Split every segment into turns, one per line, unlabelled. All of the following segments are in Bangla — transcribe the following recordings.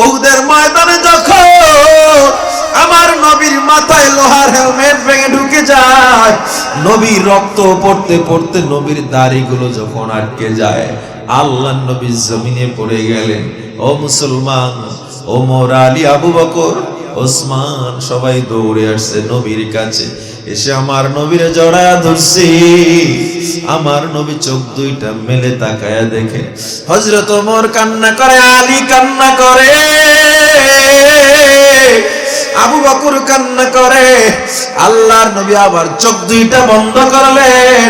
উহুদের ময়দানে যখন আমার নবীর মাথায় লোহার হেলমেট ভেঙে ঢুকে যায়, নবীর রক্ত পড়তে পড়তে নবীর দাড়িগুলো যখন আটকে যায়, আল্লাহর নবী জমিনে পড়ে গেলেন। ও মুসলমান, ওমর, আলী, আবু বকর, ওসমান সবাই দৌড়ে আসছে নবীর কাছে। এসে আমার নবীরে জড়ায়া ধরছি। আমার নবী চোখ দুইটা মেলে তাকায়া দেখে হযরত ওমর কান্না করে, আলী কান্না করে, আবু বকর কান্না করে। আল্লাহর নবী আবার চোখ দুইটা বন্ধ করলেন,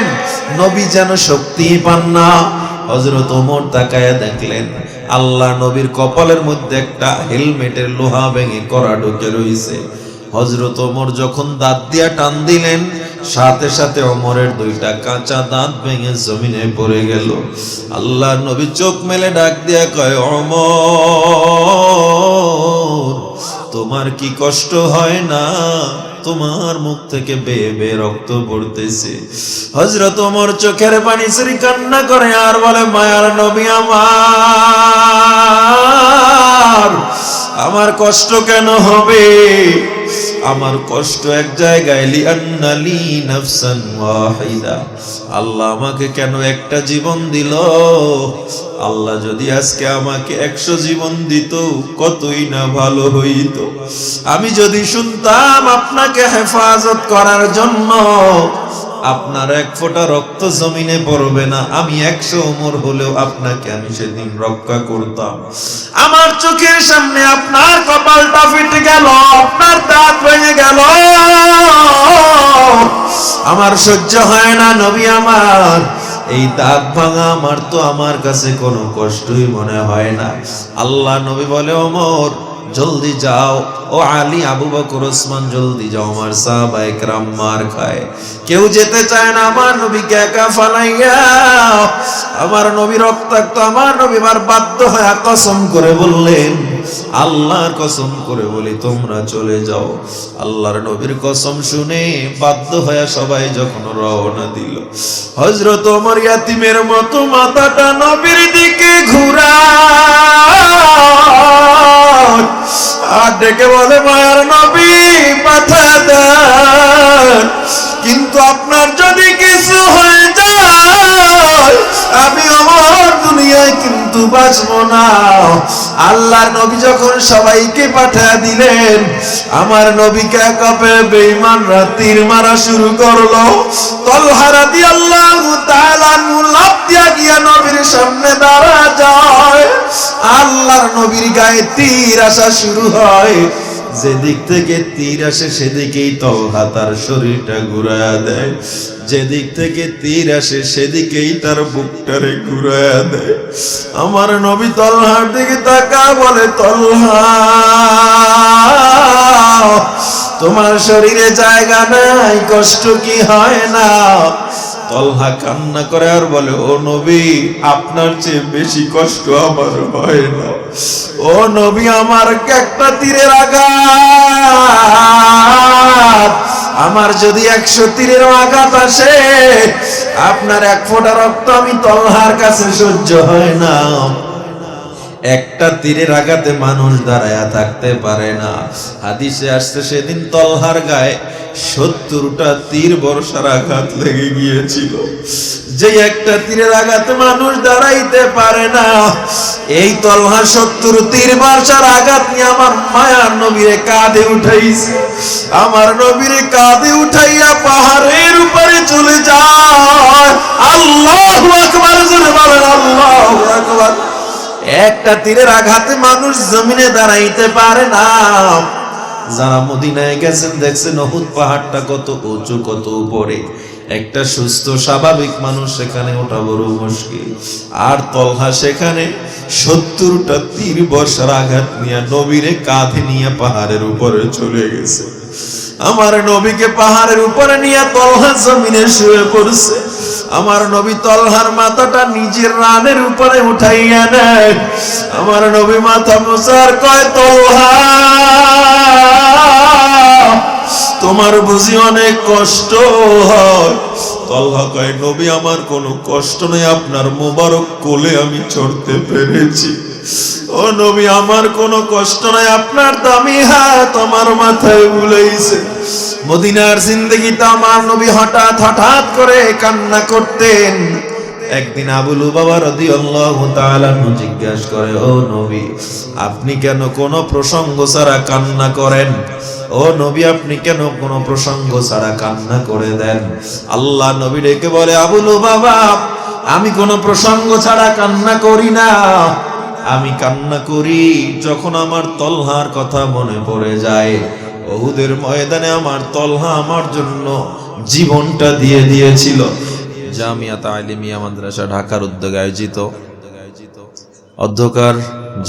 নবী যেন শক্তি পান না। হযরত ওমর তাকায়া দেখলেন আল্লাহ নবীর কপালের মধ্যে একটা হেলমেটের লোহা ভেঙে কড়া ঢুকে রইছে। হযরত ওমর যখন দাঁত দিয়া টান দিলেন, সাথে সাথে ওমরের দুইটা কাঁচা দাঁত ভেঙে জমিনে পড়ে গেল। আল্লাহ নবী চোখ মেলে ডাক দিয়া কয়, ওমর, তোমার কি কষ্ট হয় না? তোমার মুখ থেকে বেয়ে বেয়ে রক্ত পড়তেছে। হযরত ওমর চোখের পানি ছেড়ে কান্না করে আর বলে, মায়ার নবী আমার কষ্ট কেন হবে? আমার কষ্ট এক জায়গায়, লিআন্নালি নাফসান ওয়াহিদা, আল্লাহ আমাকে কেন একটা জীবন দিল? আল্লাহ যদি আজকে আমাকে 100 জীবন দিত কতই না ভালো হইতো। আমি যদি শুনতাম আপনাকে হেফাজত করার জন্য আপনার এক ফোঁটা রক্ত জমিনে পড়বে না, আমি 100 ওমর হলেও আপনাকে আমি সেদিন রক্ষা করতাম। আমার চোখের সামনে আপনার কপালটা ফেটে গেল, আপনার দাঁত ভেঙে গেল, আমার সহ্য হয় না নবী আমার। এই দাঁত ভাঙা আমার কাছে কোনো কষ্টই মনে হয় না। আল্লাহ নবী বলে, ওমর জলদি যাও, ও আলী, আবু বকর, ওসমান জলদি যাও, আমার সাহাবায়ে কেরাম মার খায়, কেউ যেতে চায় না আমার নবীকে একা ফালাইয়া। আমার নবী রক্তাক্ত, আমার নবী আমার বাধ্য হয়ে কসম করে বললেন, আল্লাহর কসম করে বলি তোমরা চলে যাও। আল্লাহর নবীর কসম শুনে বাধ্য হয়ে সবাই যখন রওনা দিল, হযরত ওমর ইয়াতীমের মতো মাথাটা নবীর দিকে ঘুরায় আর ডেকে বলে, মায়ার নবী পাঠা দেন, কিন্তু আপনার যদি কিছু হয়ে যায় আমি ওমর দুনিয়ায় কিন্তু বাঁচবো না। আল্লাহর নবী যখন সবাইকে পাঠিয়ে দিলেন, আমার নবীকে একাপে বেঈমানরা তীর মারা শুরু করলো। তলহা রাদিয়াল্লাহু তাআলা লাফ দিয়া গিয়া নবীর সামনে দাঁড়া যায়। আল্লাহর নবীর গায়ে তীর আসা শুরু হয়। যেদিক থেকে তীর আসে সেদিকেই তলহা তার শরীরটা ঘুরায়া দেয়, যেদিক থেকে তীর আসে সেদিকেই তার বুকটারে ঘুরায়া দেয়। আমার নবী তলহার দিকে তাকা বলে, তলহা তোমার শরীরে জায়গা নাই, কষ্ট কি হয় না? তলহা কান্না করে আর বলে, ও নবী আপনার চেয়ে বেশি কষ্ট আমার হয় না। ও নবী, আমার একটা তীরের আঘাত, আমার যদি 100 তীরের আঘাত আসে আপনার এক ফোঁটা রক্ত আমি তলহার কাছে সহ্য হয় না। একটা তীরের আঘাতে মানুষ দাঁড়ায়া থাকতে পারে না। হাদিসে আসছে সেদিন তলহার গায়ে 70টা তীর বর্ষার আঘাত লেগে গিয়েছিল। যে একটা তীরের আঘাতে মানুষ দাঁড়াইতে পারে না, এই তলহা 70 তীর বর্ষার আঘাত নিয়ে আমার মায়ার নবীরে কাঁধে উঠাইছে। আমার নবীরে কাঁধে উঠাইয়া পাহাড়ের উপরে চলে যায়। আল্লাহু আকবার, জোরে বলেন আল্লাহু আকবার। একটা তীরের আঘাতে মানুষ জমিনে দাঁড়াইতে পারে না। যারা মদিনায় গেছেন দেখছেন উহুদ পাহাড়টা কত উঁচু, কত উপরে। একটা সুস্থ স্বাভাবিক মানুষ সেখানে ওঠা বড় মুশকিল। আর তলহা সেখানে 70টা তীর বর্ষার আঘাত নিয়ে নবীরে কাঁধে নিয়ে পাহাড়ের উপরে চলে গেছে। আমার নবীকে পাহাড়ের উপরে নিয়ে তলহা জমিনে শুয়ে পড়ছে। আমার নবী তলহার মাথাটা নিজের রানের উপরে উঠাইয়া নেয়। আমার নবী মাথা মুছার কয়, তলহা তোমার বুঝি অনেক কষ্ট হয়? তলহা কয়, নবী আমার কোনো কষ্ট নেই, আপনার মোবারক কোলে আমি চড়তে পেরেছি। ও নবী, আমার কোনো কষ্ট নাই, আপনার দামি হাত আমার মাথায় বুলাইছে। মদিনার জিন্দেগিতে আমার নবী হঠাৎ হঠাৎ করে কান্না করতেন। একদিন আবু লুবাবা রাদিয়াল্লাহু তাআলা জিজ্ঞাসা করে, ও নবী, আপনি কেন কোনো প্রসঙ্গ ছাড়া কান্না করেন? ও নবী, আপনি কেন কোনো প্রসঙ্গ ছাড়া কান্না করে দেন? আল্লাহ নবী ডেকে বলে, আবু লুবাবা, আমি কোনো প্রসঙ্গ ছাড়া কান্না করি না। আমি কান্না করি যখন আমার তলহার কথা মনে পড়ে যায়। উহুদের ময়দানে আমার তলহা আমার জন্য জীবনটা দিয়ে দিয়েছিল। জামিয়া তালিমিয়া মাদ্রাসা ঢাকার উদ্যোগে আয়োজিত অধ্যকার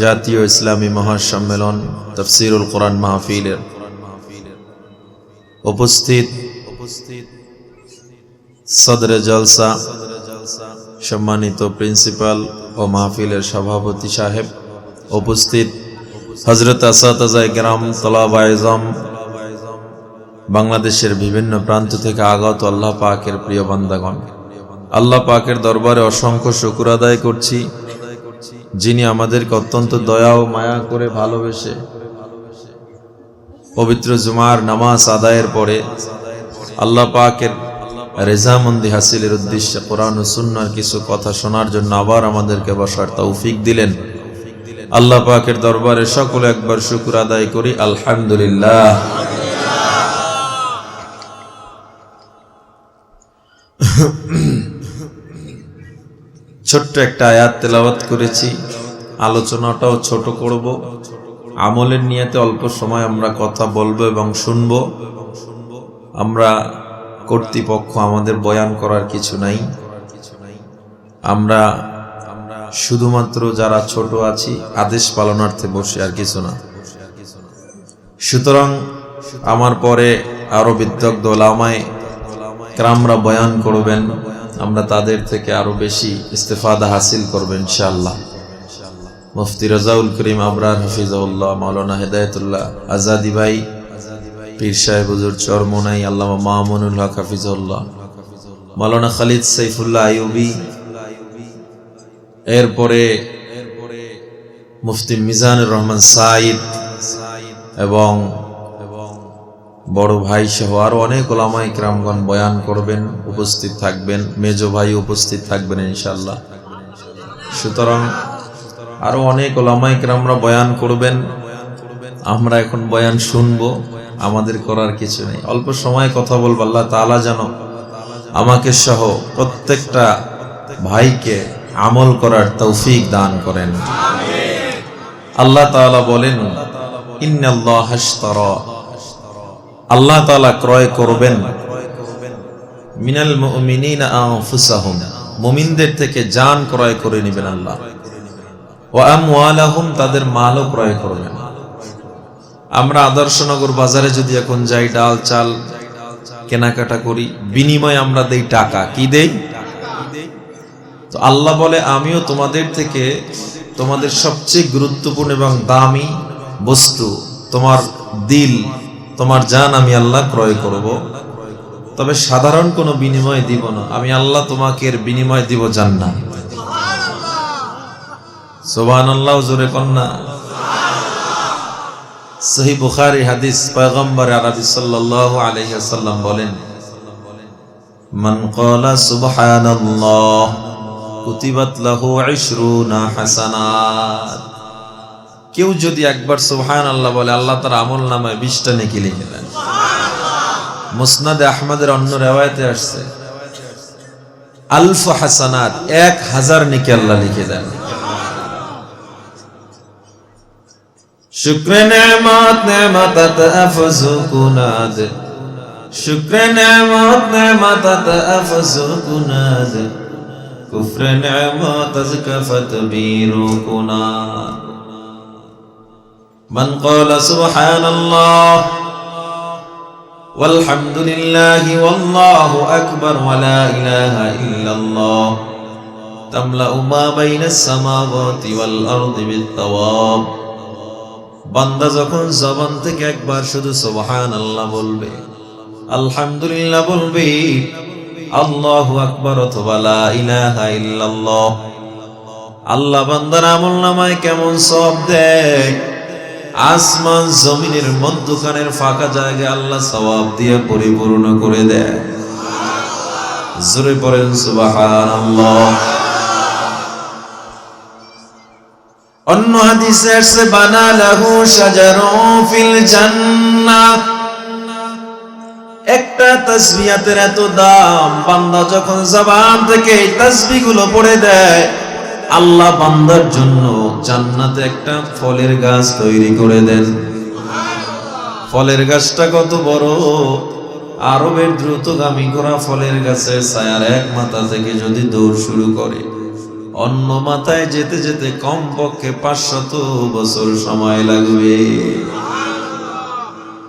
জাতীয় ইসলামী মহাসম্মেলন তাফসীরুল কোরআন মাহফিলের উপস্থিত সদরে জলসা সম্মানিত প্রিন্সিপাল ও মাহফিলের সভাপতি সাহেব, উপস্থিত হযরত আসাতাজায়ে কেরাম, তলাবায়ে ইলম, বাংলাদেশের বিভিন্ন প্রান্ত থেকে আগত আল্লাহ পাকের প্রিয় বান্দাগণ, আল্লাহ পাকের দরবারে অসংখ্য শুকর আদায় করছি, যিনি আমাদেরকে অত্যন্ত দয়া ও মায়া করে ভালোবেসে পবিত্র জুমার নামাজ আদায়ের পরে আল্লাহ পাকের রেজামন্দি হাসিলের উদ্দেশ্যে কোরআন ও সুন্নাহর কিছু কথা শোনার জন্য আবার আমাদেরকে বসার তৌফিক দিলেন। আল্লাহ পাকের দরবারে সকলে একবার শুকর আদায় করি, আলহামদুলিল্লাহ। ছোট্ট একটা আয়াত তেলাওয়াত করেছি, আলোচনাটাও ছোট করব। আমলের নিয়তে অল্প সময় আমরা কথা বলবো এবং শুনবো। আমরা কর্তৃপক্ষ, আমাদের বয়ান করার কিছু নাই। আমরা শুধুমাত্র যারা ছোট আছি আদেশ পালনার্থে বসে, আর কিছু না। সুতরাং আমার পরে আরো বিদগ্ধ ওলামায়ে কেরামরা বয়ান করবেন, আমরা তাদের থেকে আরো বেশি ইস্তেফাদা হাসিল করব ইনশাআল্লাহ। মুফতি রাজাউল করিম আবরার হাফিজাহুল্লাহ, মাওলানা হেদায়েতুল্লাহ আজাদি ভাই, পীর সাহেব হুজুর চরমোনাই আল্লামা মামুনুল হক হাফিজাহুল্লাহ, মাওলানা খালিদ সাইফুল্লাহ আইয়ুবী, এরপরে মুফতি মিজানুর রহমান সাইদ এবং বড় ভাই সহ আরো অনেক ওলামায়ে কেরামগণ বয়ান করবেন, উপস্থিত থাকবেন। মেজো ভাই উপস্থিত থাকবেন ইনশাআল্লাহ। সুতরাং আরো অনেক ওলামায়ে কেরামরা বয়ান করবেন। আমরা এখন বয়ান শুনবো, আমাদের করার কিছু নেই। অল্প সময় কথা বলবো। আল্লাহ তাআলা যেন আমাকে সহ প্রত্যেকটা ভাইকে আমল করার তৌফিক দান করেন। আল্লাহ তাআলা বলেন, ইন্নাল্লাহা আশতারা, আল্লাহ তাআলা ক্রয় করবেন মিনাল মুমিনিনা আনফুসাহুম, মুমিনদের থেকে জান ক্রয় করে নেবেন আল্লাহ। ওয়া আমওয়ালাহুম, তাদের মালও ক্রয় করবেন। আমরা আদর্শনগর বাজারে যদি এখন যাই, ডাল চাল কেনাকাটা করি, বিনিময়ে আমরা দেই টাকা। কি দেই? তো আল্লাহ বলে, আমিও তোমাদের থেকে তোমাদের সবচেয়ে গুরুত্বপূর্ণ এবং দামি বস্তু, তোমার দিল, তোমার জান আমি আল্লাহ ক্রয় করব। তবে সাধারণ কোনো বিনিময় দিব না, আমি আল্লাহ তোমাকে এর বিনিময় দিব জান্নাত। সুবহানাল্লাহ, জোরে কন্যা। সহিহ বুখারী হাদিস, পয়গম্বর আরবি সাল্লাল্লাহু আলাইহি ওয়াসাল্লাম বলেন, মান ক্বালা সুবহানাল্লাহ কুতিবাত লাহু 20 হাসানাত। কেউ যদি একবার সুবহানাল্লাহ বলে, আল্লাহ তার আমল নামায় 20টা নেকি লিখে দেন। মুসনাদে আহমদের অন্য রিওয়ায়াতে আসছে, আলফ হাসানাত, 1000 নেকি আল্লাহ লিখে দেন। শুকরে নেমাত নেমাতাত আফজু কুনাদ, শুকরে নেমাত নেমাতাত আফজু কুনাদ, কুফরে নেমাত আযকাফত বীরু কুনাদ। মান ক্বালা সুবহানাল্লাহ ওয়ালহামদুলিল্লাহি ওয়াল্লাহু আকবার ওয়া লা ইলাহা ইল্লাল্লাহ তামলাউ মা বাইনাস সামাওয়াতি ওয়াল আরদি বিত-তাওয়াব। বান্দা যখন জবান থেকে একবার শুধু সুবহানাল্লাহ বলবে, আলহামদুলিল্লাহ বলবে, আল্লাহু আকবার অথবা লা ইলাহা ইল্লাল্লাহ, আল্লাহ বান্দার আমলনামায় কেমন সওয়াব দেয়। আসমান জমিনের মধ্যখানের ফাঁকা জায়গায় আল্লাহ সওয়াব দিয়ে পরিপূর্ণ করে দেয়। জোরে পড়েন সুবহানাল্লাহ। অন্য হাদিসে আসছে বানা লাহু শাজারুন ফিল জান্নাহ। একটা তাসবিহাতের এত দাম, বান্দা যখন জবান থেকে এই তাসবিহগুলো পড়ে দেয়, আল্লাহ বান্দার জন্য জান্নাতে একটা ফলের গাছ তৈরি করে দেন। ফলের গাছটা কত বড়! আরবের দ্রুতগামী ঘোড়া ফলের গাছের ছায়ার এক মাথা থেকে যদি দৌড় শুরু করে, অন্য মাথায় যেতে যেতে কমপক্ষে 500 বছর সময় লাগবে।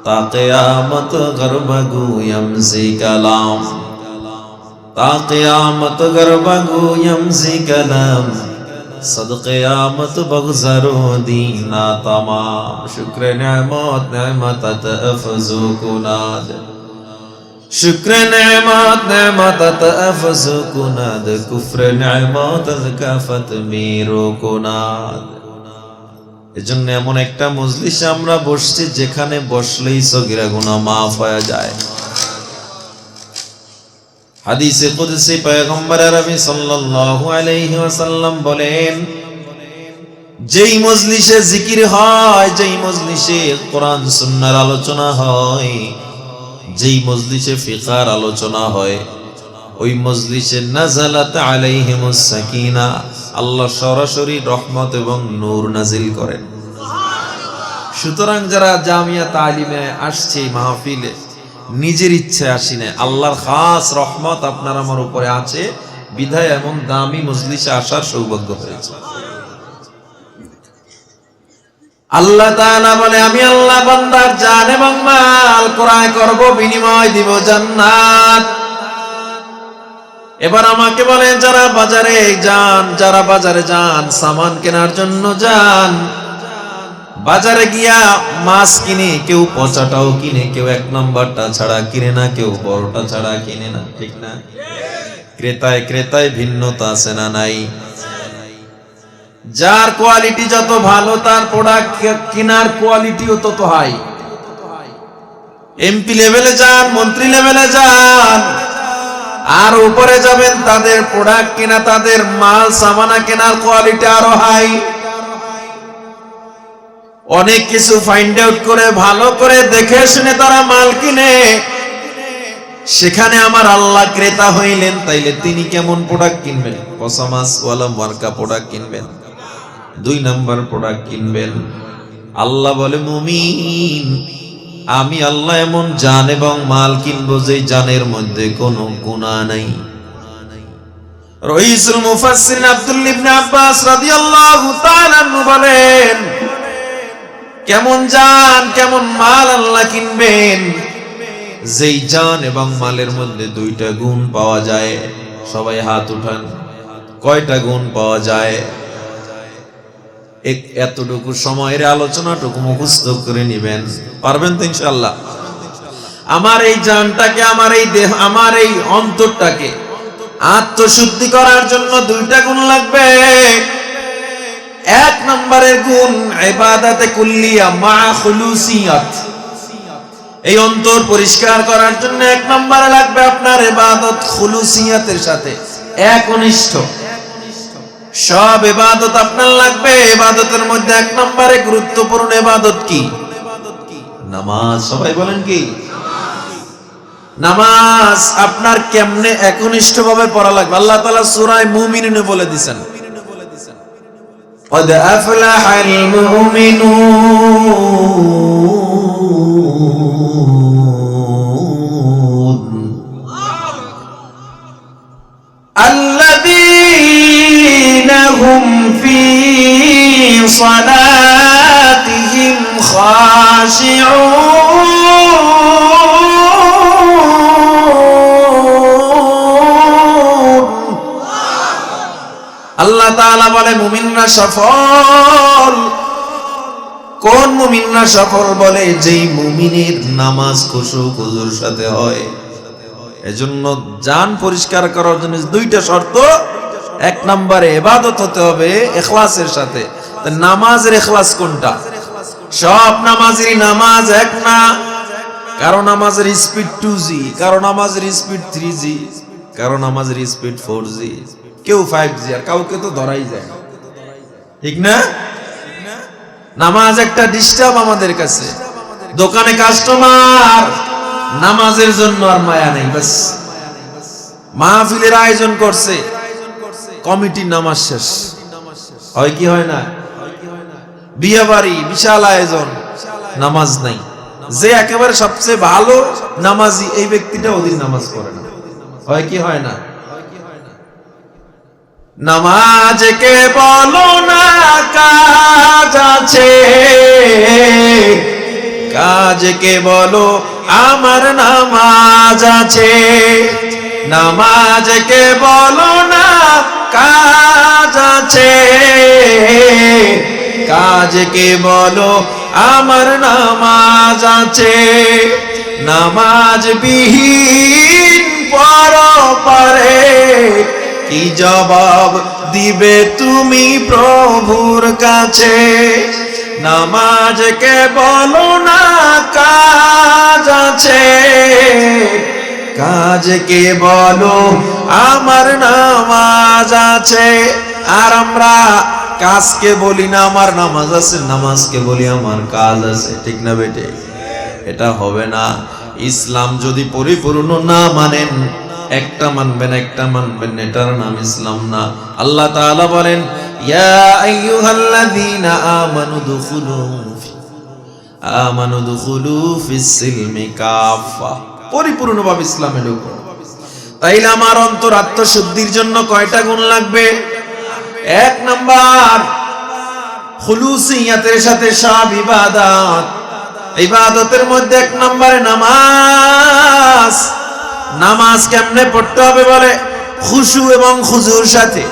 তা কিয়ামত গরবাগু ইয়ামসি কালাম, তা কিয়ামত গরবাগু ইয়ামসি কালাম, সদ কিয়ামত বগজারো দিনা তামাম। শুকরে নিয়ামত নিয়ামতাত আফজু কুনাদ, শুকরে নিয়ামত নিয়ামতাত আফজু কুনাদ, কুফরে নিয়ামত কাফাত মিরু কুনাদ। এজন্য এমন একটা মজলিসে আমরা বসছি যেখানে বসলেই সগীরা গুনাহ মাফ হয়ে যায়। হাদিসে কুদসি পয়গম্বর আরবি সাল্লাল্লাহু আলাইহি ওয়াসাল্লাম বলেন, যেই মজলিসে জিকির হয়, যেই মজলিসে কোরআন সুন্নাহর আলোচনা হয়, যেই মজলিসে ফিকহের আলোচনা হয়, ওই মজলিসে নাযালাত আলাইহিমুস সাকিনা, আল্লাহ সরাসরি রহমত এবং নূর নাজিল করেন। সুতরাং যারা জামিয়া তালিমে আসছে মাহফিলে, নিজের ইচ্ছে আসি না, আল্লাহর খাস রহমত আপনার আমার উপরে আছে বিধায় এমন দামি মজলিসে আসার সৌভাগ্য হয়েছে। আল্লাহ তাআলা বলে, আমি আল্লাহ বান্দার জান এবং মাল ক্রয় করব, বিনিময় দিব জান্নাত। এবার আমাকে বলেন, যারা বাজারে যান, যারা বাজারে যান সামান কেনার জন্য যান, বাজারে গিয়া মাছ কিনে কেউ পচাটাও কিনে, কেউ 1 নম্বরটা ছাড়া কিনে না, কেউ বড়টা ছাড়া কিনে না, ঠিক না? ক্রেতায় ক্রেতায় ভিন্নতা আছে না নাই? যার কোয়ালিটি যত ভালো তার প্রোডাক্ট কেনার কোয়ালিটিও তত হাই। এমপি লেভেলে যান, মন্ত্রী লেভেলে যান, আর উপরে যাবেন, তাদের প্রোডাক্ট কেনা, তাদের মাল সামানা কেনার কোয়ালিটি আরো হাই। অনেক কিছু ফাইন্ড আউট করে ভালো করে দেখে শুনে তারা মাল কিনে। সেখানে আমার আল্লাহ ক্রেতা হইলেন, তাইলে তিনি কেমন প্রোডাক্ট কিনবেন? কসামাস ওয়ালা মার্কা প্রোডাক্ট কিনবেন, 2 নাম্বার প্রোডাক্ট কিনবেন। আল্লাহ বলে, মুমিন, আমি আল্লাহ এমন জান এবং মাল কিনবো যে জানের মধ্যে কোনো গুনাহ নাই। রাইসুল মুফাসসিরিন আব্দুল্লাহ ইবনে আব্বাস রাদিয়াল্লাহু তাআলা আনহু বলেন, কেমন জান কেমন মাল আল্লাহ কিনবেন? যেই জান এবং মালের মধ্যে 2টা গুণ পাওয়া যায়। সবাই হাত উঠান, কয়টা গুণ পাওয়া যায়? এতটুকু সময়ের আলোচনাটুকু মুখস্থ করে নিবেন, পারবেন তো ইনশাআল্লাহ? আমার এই জানটাকে, আমার এই দেহ, আমার এই অন্তরটাকে আত্মশুদ্ধি করার জন্য 2টা গুণ লাগবে। 1 নম্বরের গুণ ইবাদাতে কুল্লিয়া মা খুলুসিয়াত। এই অন্তর পরিষ্কার করার জন্য 1 নম্বরে লাগবে আপনার ইবাদত খুলুসিয়াতের সাথে, একনিষ্ঠ। সব ইবাদত আপনার লাগবে। ইবাদতের মধ্যে 1 নম্বরে গুরুত্বপূর্ণ ইবাদত কি? নামাজ। সবাই বলেন কি? নামাজ আপনার কেমনে একনিষ্ঠভাবে পড়া লাগবে? আল্লাহ তাআলা সূরা মুমিনুনে বলে দিয়েছেন, قد أفلح المؤمنون الذين هم في صلاتهم خاشعون। আল্লাহ তাআলা বলে, মুমিনরা সফল। কোন মুমিনরা সফল? বলে, যেই মুমিনের নামাজ খুশুক হুজুর সাথে হয়। এজন্য জান পরিষ্কার করার জন্য 2টা শর্ত। 1 নম্বরে ইবাদত হতে হবে ইখলাসের সাথে। তা নামাজের ইখলাস কোনটা? সব নামাজেরই নামাজ এক না। কারো নামাজের স্পিড 2G, কারো নামাজের স্পিড 3G, কারো নামাজের স্পিড 4G, কেউ 5G, আর কাউকে তো ধরাই যায় না, ঠিক না? নামাজ একটা ডিস্টার্ব আমাদের কাছে। দোকানে কাস্টমার, নামাজের জন্য আর মায়া নেই। বাস মাহফিলের আয়োজন করছে, কমিটির নামাজ শেষ হয় কি হয় না? বিয়ে বাড়ি বিশাল আয়োজন, নামাজ নাই। যে একেবারে সবচেয়ে ভালো নামাজি এই ব্যক্তিটা ওদিন নামাজ পড়ে না, হয় কি হয় না? নামাজ কে বলো না কাজ আছে, কাজ কে বলো আমার নামাজ আছে। নামাজ কে বলো না কাজ আছে, কাজ কে বলো আমার নামাজ আছে। নামাজ বিহীন পরপারে কি জবাব দিবে তুমি প্রভুর কাছে। নামাজ কে বলো না কাজ আছে, কাজ কে বলো আমার নামাজ আছে। আর আমরা কাজকে বলি না আমার নামাজ আছে, নামাজকে বলি আমার কাজ আছে, ঠিক না বেটে? এটা হবে না। ইসলাম যদি পরিপূর্ণ না মানেন, একটা মানবেন একটা মানবেন, এটার নাম ইসলাম না। আল্লাহ তাআলা বলেন ইয়া আইয়ুহাল্লাযীনা আমানু দুখুলু ফিস সিলমি কাফা, পরিপূর্ণভাবে ইসলামে ঢুকো। তাইলে আমার অন্তর আত্মশুদ্ধির জন্য কয়টা গুণ লাগবে? এক নাম্বার, খুলুসিয়াতের সাথে সব ইবাদত। ইবাদতের মধ্যে এক নম্বরে নামাজ। নামাজ কেমনে পড়তে হবে বলে? খুশু এবং খুজুর সাথে।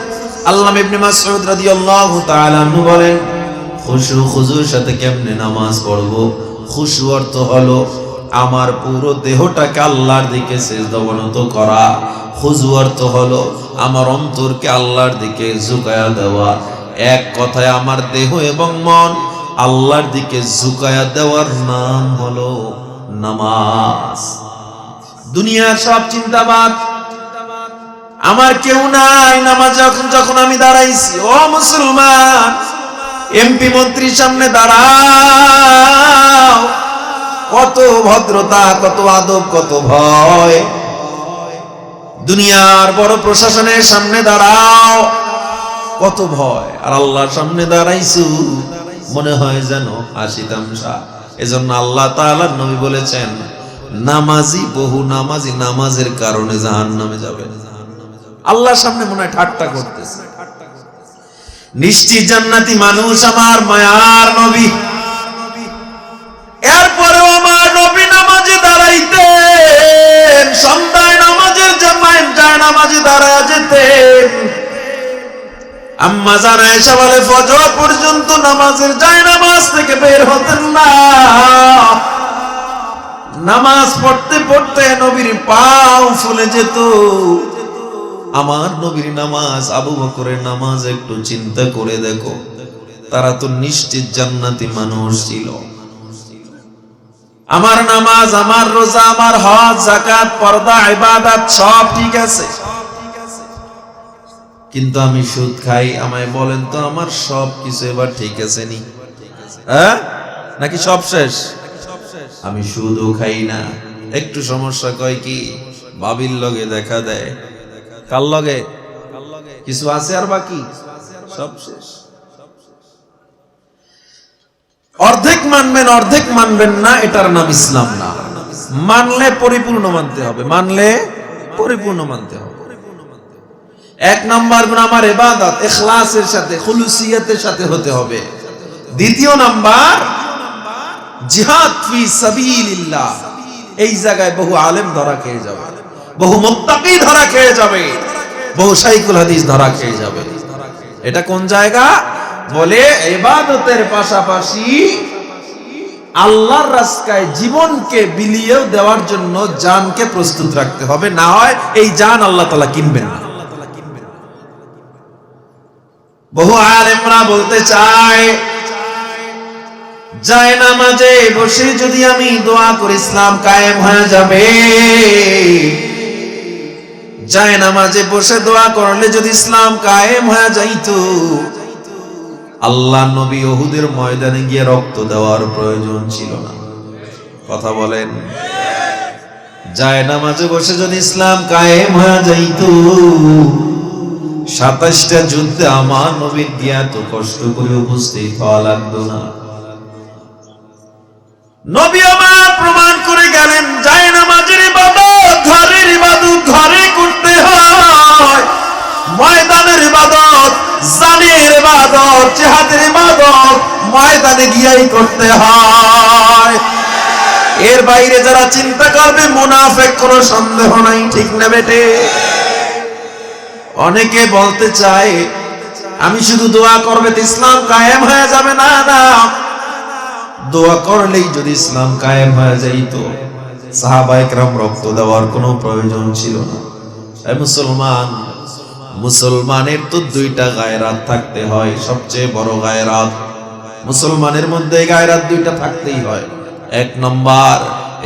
আল্লামা ইবনে মাসউদ রাদিয়াল্লাহু তাআলা আনহু বলেন, খুশু খুজুর সাথে কেমনে নামাজ পড়বো? খুশু অর্থ হলো আমার পুরো দেহটাকে আল্লাহর দিকে সিজদা অবনত করা। খুজু অর্থ হলো আমার অন্তরকে আল্লাহর দিকে ঝুঁকায়া দেওয়া। এক কথায় আমার দেহ এবং মন আল্লাহর দিকে ঝুঁকায়া দেওয়ার নাম হলো নামাজ। দুনিয়ার সব চিন্তাবাদ আমার কেউ নাই। নামাজ যখন আমি দাঁড়াইছি, ও মুসলমান, এমপি মন্ত্রীর সামনে দাঁড়াও, কত ভদ্রতা, কত আদব, কত ভয়। দুনিয়ার বড় প্রশাসনের সামনে দাঁড়াও, কত ভয়। আর আল্লাহর সামনে দাঁড়াইছু, মনে হয় যেন হাসি তামসা। এজন্য আল্লাহ তাআলার নবী বলেছেন, নামাজি বহু নামাজি নামাজের কারণে জাহান্নামে যাবে। আল্লাহর সামনে মনে হয় ঠাট্টা করতেছে। নিশ্চিত জান্নাতি মানুষ আমার মায়ার নবী। এরপরেও আমার নবী নামাজে দাঁড়াইতেন, সন্ধ্যায় নামাজের জামাত যায় নামাজে দাঁড়ায় যেতেন। আম্মা জান আয়েশা বলে, ফজর পর্যন্ত নামাজের যায় নামাজ থেকে বের হতেন না। নামাজ পড়তে পড়তে নবীর পাও ফুলে যেত। আমার নবীর নামাজ, আবু বকরের নামাজ একটু চিন্তা করে দেখো, তারা তো নিশ্চিত জান্নাতি মানুষ ছিল। আমার নামাজ, আমার রোজা, আমার হজ, যাকাত, পর্দা, ইবাদত সব ঠিক আছে, কিন্তু আমি সুদ খাই। আমায় বলেন তো, আমার সব কিছু এবার ঠিক আছে নি? হ্যাঁ, নাকি সব শেষ? আমি সুদও খাই না, একটু সমস্যা কয় কি বাবির লগে দেখা দেয়, কার লগে কিছু আছে আর বাকি সব শেষ। অর্ধেক মানবেন অর্ধেক মানবেন না, এটার নাম ইসলাম না। মানলে পরিপূর্ণ মানতে হবে, মানলে পরিপূর্ণ মানতে হবে। এক নাম্বার গুণ আমার ইবাদত ইখলাসের সাথে, খুলুসিয়তের সাথে হতে হবে। দ্বিতীয় নাম্বার, জিহাদ ফি সাবিলিল্লাহ। এই জায়গায় বহু আলেম ধরা খেয়ে যাবে, বহু মুত্তাকি ধরা খেয়ে যাবে, বহু শাইখুল হাদিস ধরা খেয়ে যাবে। এটা কোন জায়গা বলে? ইবাদতের পাশাপাশি আল্লাহর রাস্তায় জীবনকে বিলিয়ে দেওয়ার জন্য জানকে প্রস্তুত রাখতে হবে, না হয় এই জান আল্লাহ তাআলা কিনবেন না। বহু আলেমরা বলতে চায়, জায়নামাজে বসে যদি আমি দোয়া করি ইসলাম কায়েম হয়ে যাবে। জায়নামাজে বসে দোয়া করলে যদি ইসলাম কায়েম হয়ে যাইতো, আল্লাহ নবী উহুদের ময়দানে গিয়ে রক্ত দেওয়ার প্রয়োজন ছিল না। কথা বলেন। জায়নামাজে বসে যদি ইসলাম কায়েম হয়ে যাইতো, 27টা যুদ্ধে আমার নবীর গিয়া তো কষ্ট করে উপস্থিত হওয়া লাগতো না। নবী আমার প্রমাণ করে গেলেন, জায়নামাজের ইবাদত ঘরের ইবাদত ঘরে করতে হয়, ময়দানের ইবাদত, জানের ইবাদত, জিহাদের ইবাদত ময়দানে গিয়াই করতে হয়। এর বাইরে যারা চিন্তা করবে মুনাফিক, কোনো সন্দেহ নাই। ঠিক না বেটে? অনেকে বলতে চায় আমি শুধু দোয়া করবে তো ইসলাম কায়েম হয়ে যাবে। না না, দোয়া করলেই যদি ইসলাম কায়েম হয়ে যাইতো, সাহাবায়ে কেরাম রক্ত দেওয়ার কোনো প্রয়োজন ছিল না। এই মুসলমানের তো দুইটা গায়রাত থাকতে হয়। সবচেয়ে বড় গায়রাত মুসলমানের মধ্যে, গায়রাত দুইটা থাকতেই হয়। এক নাম্বার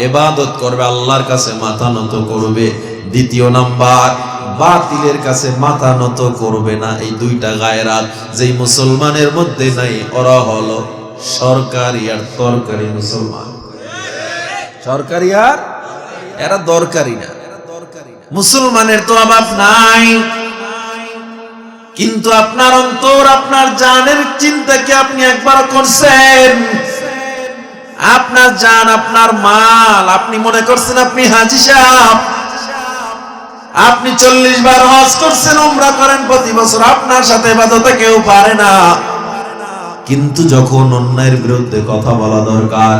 ইবাদত করবে, আল্লাহর কাছে মাথা নত করবে। দ্বিতীয় নাম্বার বাতিলের কাছে মাথা নত করবে না। এই দুইটা গায়রাত যেই মুসলমানের মধ্যে নাই, ওরা হলো সরকারি আর তরকারি মুসলমান। সরকারি আর এরা দরকারি না। মুসলমানের তো অভাব নাই, কিন্তু আপনার অন্তর, আপনার জানের চিন্তা কি আপনি একবার করছেন? আপনার জান, আপনার মাল, আপনি মনে করছেন আপনি হাজী সাহেব, আপনি 40 বার হজ করছেন, উমরা করেন প্রতি বছর, আপনার সাথে ইবাদতে কেউ পারে না। কিন্তু যখন অন্যায়ের বিরুদ্ধে কথা বলা দরকার,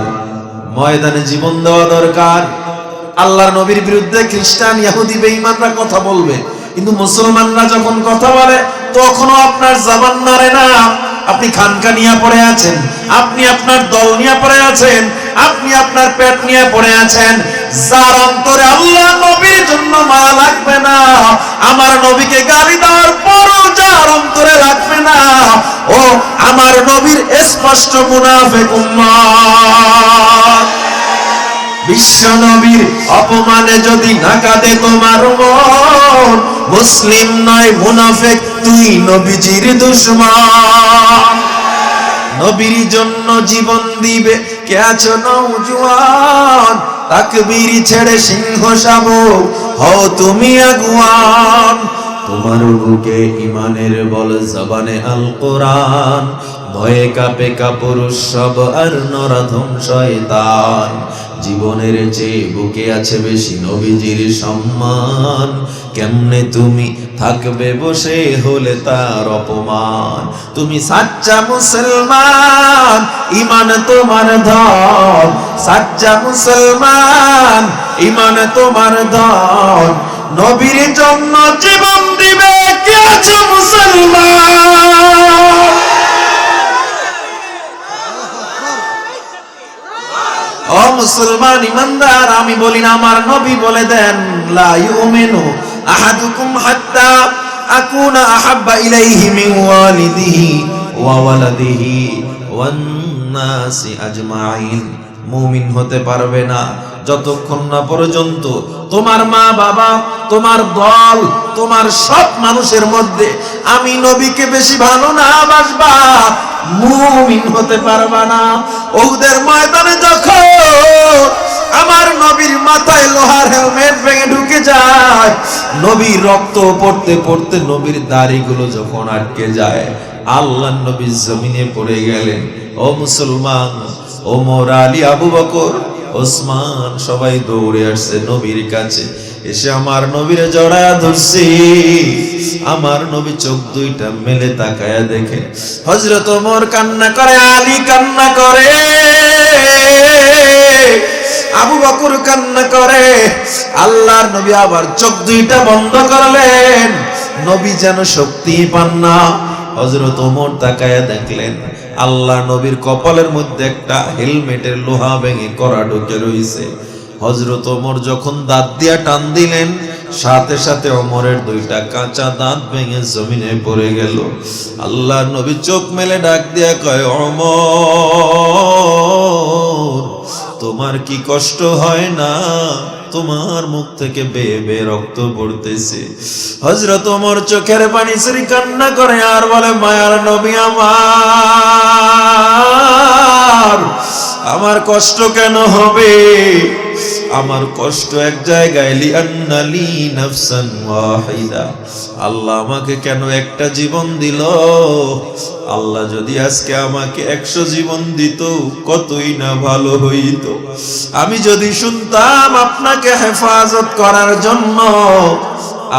ময়দানে জীবন দেওয়া দরকার, আল্লাহর নবীর বিরুদ্ধে খ্রিস্টান, ইহুদি, বেঈমানরা কথা বলবে, কিন্তু মুসলমানরা যখন কথা বলে তখনও আপনার জবান নড়ে না। আপনি খানকা নিয়ে পড়ে আছেন, আপনি আপনার দল নিয়ে পড়ে আছেন, আপনি আপনার পেট নিয়ে পড়ে আছেন। যার অন্তরে আল্লাহ নবীর জন্য মায়া লাগবে না, আমার নবীকে গালি দেওয়ার পরও যার অন্তরে লাগবে না, ও আমার নবীর স্পষ্ট মুনাফিক উম্মত। বিশ্ব নবীর অপমানে যদি না কাঁদে তোমার মন, মুসলিম নয় মুনাফিক, তুই নবীজির দুশমন। নবীর জন্য জীবন দিবে কে আছো নওজোয়ান, তাকবীর ছেড়ে সিংহ শাবক হও তুমি আগুয়ান। তোমার বুকে ইমানের বল, জবানে আল কোরআন, ভয়ে কাঁপে কাপুরুষ সব আর নরাধম শয়তান। জীবনের চেয়ে বুকে আছে বেশি নবীজির সম্মান, কেমনে তুমি থাকবে বসে হলে তার অপমান। তুমি সাচ্চা মুসলমান, ইমান তোমার ধন, সাচ্চা মুসলমান, ইমান তোমার ধন। নবীর জন্য জীবন দিবে কে আছো মুসলমান? ও মুসলমান ইমানদার, আমি বলি না, আমার নবী বলে দেন, লা ইউমিনু আহাদুকুম হাত্তা আকুনা আহাব্বা ইলাইহি মিন ওয়ালিদিহি ওয়া ওয়ালাদিহি ওয়ান নাসি আজমাইন। মুমিন হতে পারবে না যতক্ষণ না পর্যন্ত তোমার মা বাবা, তোমার দল, তোমার সব মানুষের মধ্যে আমি নবীকে বেশি ভালো না বাসবা, মুমিন হতে পারবা না। উহুদের ময়দানে যখন আমার নবীর মাথায় লোহার হেলমেট ভেঙে ঢুকে যায়, নবীর রক্ত পড়তে পড়তে নবীর দাড়িগুলো যখন আটকে যায়, আল্লাহ নবী জমিনে পড়ে গেলেন। ও মুসলমান, ওমর, আলী, আবু বকর, ওসমান সবাই দৌড়ে আসছে নবীর কাছে, এসে আমার নবীরে জড়ায়া ধরছে। আমার নবী চোখ দুইটা মেলে তাকায়া দেখে হযরত ওমর কান্না করে, আলী কান্না করে, আবু বকর কান্না করে। আল্লাহর নবী আবার চোখ দুইটা বন্ধ করলেন, নবী যেন শক্তি পান না। হযরত ওমর তাকায়া দেখলেন আল্লাহ নবীর কপালের মধ্যে একটা হেলমেটের লোহা ভেঙে কড়া ঢুকে রইছে। হযরত ওমর যখন দাঁত দিয়া টান দিলেন, সাথে সাথে ওমরের দুইটা কাঁচা দাঁত ভেঙে জমিনে পড়ে গেল। আল্লাহর নবী চোখ মেলে ডাক দিয়া কয়, ওমর, তোমার কি কষ্ট হয় না? তোমার মুখ থেকে বেয়ে বেয়ে রক্ত পড়তেছে। হযরত ওমর চোখের পানি ছেড়ে কান্না করে আর বলে, মায়ার নবী আমার কষ্ট কেন হবে? আমার কষ্ট এক জায়গায়, লিআন্নালি নাফসান ওয়াহিদা, আল্লাহ আমাকে কেন একটা জীবন দিল? আল্লাহ যদি আজকে আমাকে 100 জীবন দিত কতই না ভালো হইতো। আমি যদি শুনতাম আপনাকে হেফাজত করার জন্য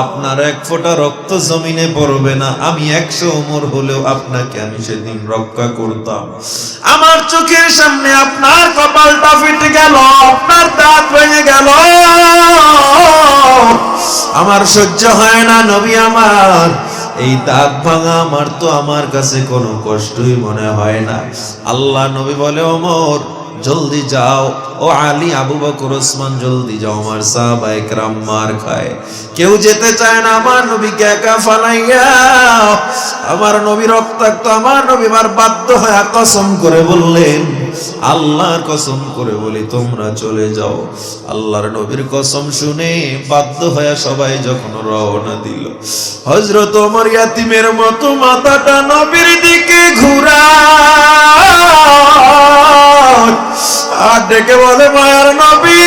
আপনার এক ফোঁটা রক্ত জমিনে পড়বে না, আমি 100 ওমর হলেও আপনাকে আমি সেদিন রক্ষা করতাম। আমার চোখের সামনে আপনার কপালটা ফেটে গেল, আপনার দাঁত ভেঙে গেল, আমার সহ্য হয় না নবী আমার। এই দাঁত ভাঙা আমার কাছে কোনো কষ্টই মনে হয় না। আল্লাহ নবী বলে, ওমর জলদি যাও, ও আলী, আবু বকর, ওসমান জলদি যাও, আমার সাহাবায়ে কেরাম মার খায়, কেউ যেতে চায় না আমার নবীকে একা ফালাইয়া। আমার নবী রক্তাক্ত, আমার নবী আমার বাধ্য হয়ে কসম করে বললেন, আল্লাহর কসম করে বলি তোমরা চলে যাও। আল্লাহর নবীর কসম শুনে বাধ্য হয়ে সবাই যখন রওনা দিল, হযরত ওমর ইয়াতীমের মতো মাথাটা নবীর দিকে ঘুরায় আর ডেকে বলে, মায়ার নবী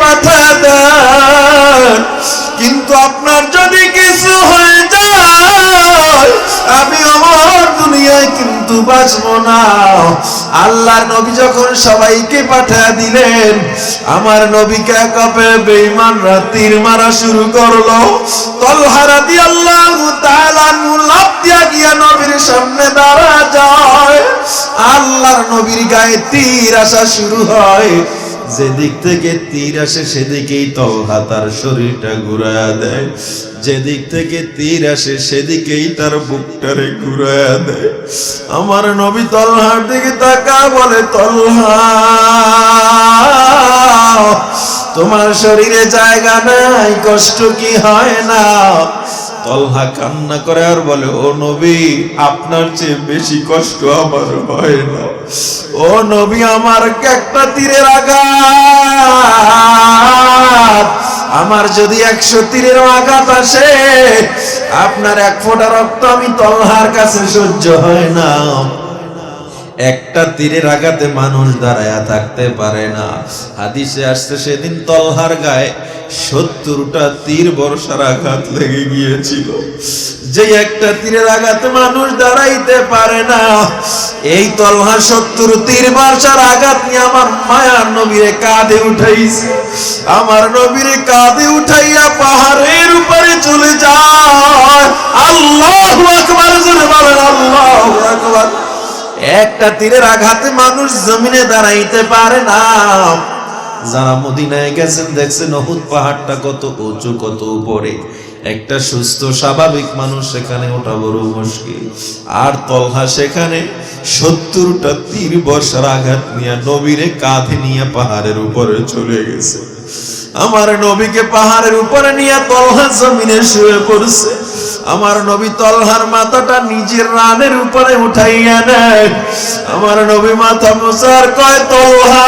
পাঠা দেন, কিন্তু আপনার যদি কিছু হয়ে যায় আমি ওমর দুনিয়ায় কিন্তু বাঁচবো না। আল্লাহর নবী যখন সবাইকে পাঠিয়ে দিলেন, আমার নবীকে একাপে বেঈমানরা তীর মারা শুরু করলো। তালহা রাদিয়াল্লাহু তাআলা লাফ দিয়া গিয়া নবীর সামনে দাঁড়া যায়। আল্লাহর নবীর গায়ে তীর আসা শুরু হয়, যেদিক থেকে তীর আসে সেদিকেই তালহা তার শরীরটা ঘুরায়া দেয়, যেদিক থেকে তীর আসে সেদিকেই তার বুকটারে ঘুরায়া দেয়। আমার নবী তালহার দিকে তাকা বলে, তালহা তোমার শরীরে জায়গা নাই, কষ্ট কি হয় না? তালহা কান্না করে আর বলে, ও নবী আপনার চেয়ে বেশি কষ্ট আমার হয় না। ও নবী, আমার একটা তীরের আঘাত, আমার যদি 100 তীরের আঘাত আসে আপনার এক ফোঁটা রক্ত আমি তালহার কাছে সহ্য হয় না। একটা তীরের আঘাতে মানুষ দাঁড়ায়া থাকতে পারে না। হাদিসে আসছে সেদিন তালহার গায়ে 70টা তীর বর্ষার আঘাত লেগে গিয়েছিল। যে একটা তীরের আঘাতে মানুষ দাঁড়াইতে পারে না, এই তালহা 70 তীর বর্ষার আঘাত নিয়ে আমার মায়ার নবীরে কাঁধে উঠাইছে। আমার নবীরে কাঁধে উঠাইয়া পাহাড়ের উপরে চলে যায়। আল্লাহু আকবার, জোরে বলেন আল্লাহু আকবার। একটা তীরের আঘাতে মানুষ জমিনে দাঁড়াইতে পারে না। যারা মদিনায় গেছেন দেখছেন উহুদ পাহাড়টা কত উঁচু, কত উপরে। একটা সুস্থ স্বাভাবিক মানুষ সেখানে ওঠা বড় মুশকিল। আর তালহা সেখানে 70টা তীর বর্ষার আঘাত নিয়ে নবীরে কাঁধে নিয়ে পাহাড়ের উপরে চলে গেছে। আমার নবীকে পাহাড়ের উপরে নিয়ে তালহা জমিনে শুয়ে পড়ছে। আমার নবী তালহার মাথাটা নিজের রানের উপরে উঠাইয়া নেয়। আমার নবী মাথা মুছার কয়, তালহা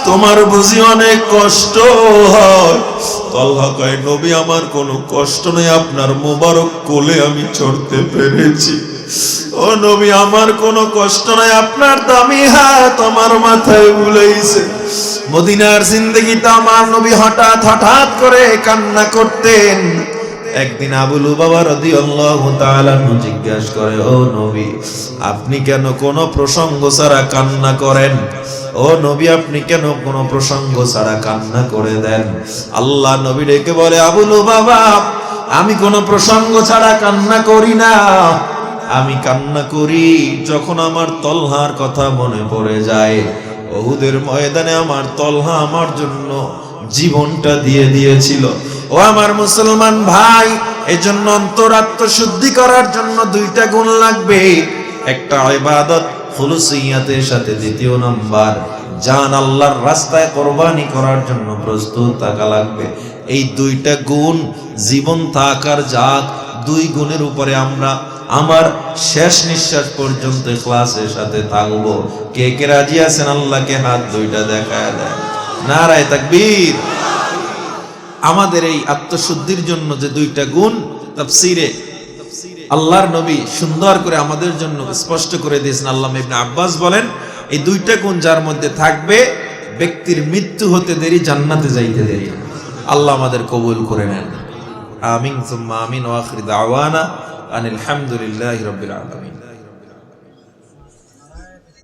তোমার বুঝি অনেক কষ্ট হয়? তালহা কয়, নবী আমার কোনো কষ্ট নেই, আপনার মোবারক কোলে আমি চড়তে পেরেছি। ও নবী আমার কোনো কষ্ট নাই, আপনার দামি হাত আমার মাথায় বুলাইছে। মদিনার জিন্দেগিতে আমার নবী হঠাৎ করে কান্না করতেন। একদিন আবু লুবাবা রাদিয়াল্লাহু তাআলা জিজ্ঞাসা করে, ও নবী আপনি কেন কোনো প্রসঙ্গ ছাড়া কান্না করেন? ও নবী আপনি কেন কোনো প্রসঙ্গ ছাড়া কান্না করে দেন? আল্লাহ নবী ডেকে বলে, আবু লুবাবা আমি কোনো প্রসঙ্গ ছাড়া কান্না করি না। আমি কান্না করি যখন আমার তালহার কথা মনে পড়ে যায়। উহুদের ময়দানে আমার তালহা আমার জন্য জীবনটা দিয়ে দিয়েছিল। ও আমার মুসলমান ভাই, এজন্য অন্তরাত্ম শুদ্ধি করার জন্য 2টা গুণ লাগবে। একটা ইবাদত খুলুসিয়াতের সাথে, দ্বিতীয় নাম্বার জান আল্লাহর রাস্তায় কোরবানি করার জন্য প্রস্তুত থাকা লাগবে। এই দুইটা গুণ জীবন থাকার জাত, দুই গুণের উপরে আমরা আমার শেষ নিঃশ্বাস পর্যন্ত ইখলাসের সাথে থাকবো। কে কে রাজি আছেন? আল্লাহকে হাত দুইটা দেখায় দেয়। নারায়ে তাকবীর। আমাদের এই আত্মশুদ্ধির জন্য যে দুইটা গুণ তাফসীরে আল্লাহর নবী সুন্দর করে আমাদের জন্য স্পষ্ট করে দিয়েছেন। আল্লামা ইবনে আব্বাস বলেন, এই দুইটা গুণ যার মধ্যে থাকবে ব্যক্তির মৃত্যু হতে দেরি, জান্নাতে যাইতে দেরি। আল্লাহ আমাদের কবুল করে নেন। আমিন সুম্মা আমিন। ওয়া আখির দাওয়ানা আনিল হামদুলিল্লাহি রাব্বিল আলামিন।